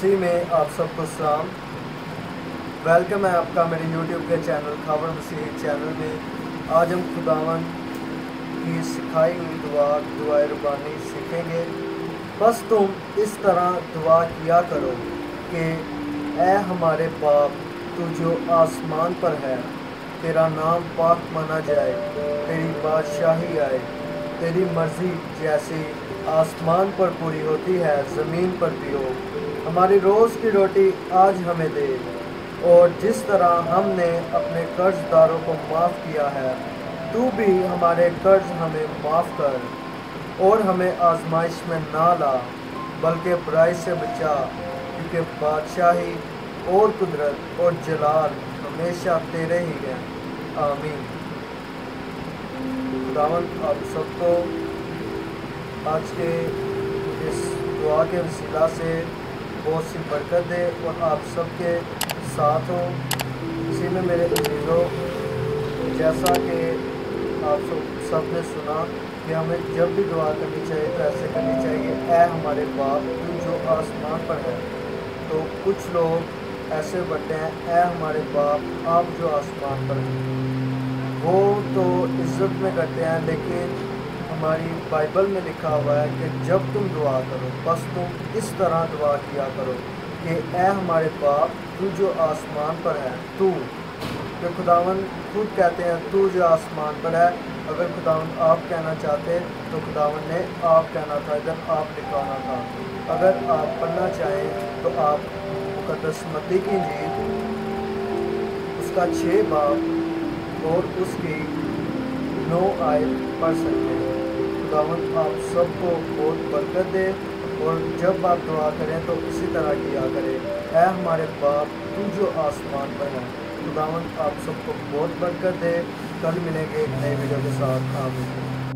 مسیح میں آپ سب کو سلام۔ ویلکم ہے آپ کا میرے یوٹیوب کے چینل خاور مسیح چینل میں۔ آج ہم خداوند کی سکھائی ہوئی دعائے ربانی سیکھیں گے۔ بس تم اس طرح دعا کیا کرو کہ اے ہمارے باپ تو جو آسمان پر ہے، تیرا نام پاک مانا جائے، تیری بادشاہی آئے، تیری مرضی جیسی آسمان پر پوری ہوتی ہے زمین پر بھی ہو۔ ہماری روز کی روٹی آج ہمیں دے، اور جس طرح ہم نے اپنے قرض داروں کو معاف کیا ہے، تو بھی ہمارے قرض ہمیں معاف کر، اور ہمیں آزمائش میں نہ لا بلکہ برائی سے بچا، کیونکہ بادشاہی اور قدرت اور جلال ہمیشہ تیرے ہی ہیں، آمین۔ خداوند آپ سب کو آج کے اس دعا کے وسیلہ سے بہت سی برکت دے اور آپ سب کے ساتھ ہو۔ اسی میں میرے عزیزوں، جیسا کہ آپ سب نے سنا کہ ہمیں جب بھی دعا کرنی چاہیے تو ایسے کرنی چاہیے، اے ہمارے باپ تو جو آسمان پر ہے۔ تو کچھ لوگ ایسے پڑھتے ہیں، اے ہمارے باپ آپ جو آسمان پر ہیں، وہ تو عزت میں کرتے ہیں، لیکن ہماری بائبل میں لکھا ہوا ہے کہ جب تم دعا کرو بس تم اس طرح دعا کیا کرو کہ اے ہمارے باپ تو جو آسمان پر ہے، تو کہ خداوند خود کہتے ہیں تو جو آسمان پر ہے۔ اگر خداوند آپ کہنا چاہتے تو خداوند نے آپ کہنا تھا، ادھر آپ لکھانا تھا۔ اگر آپ پڑھنا چاہیں تو آپ مقدس متی کی انجیل اس کا 6 باب اور اس کی 9 آیت پڑھ سکتے ہیں۔ خداوند آپ سب کو بہت برکت دے، اور جب آپ دعا کریں تو اسی طرح کیا کریں، اے ہمارے باپ تو جو آسمان پر ہے۔ خداوند آپ سب کو بہت برکت دے۔ کل ملیں گے ایک نئے ویڈیو کے ساتھ، آمین۔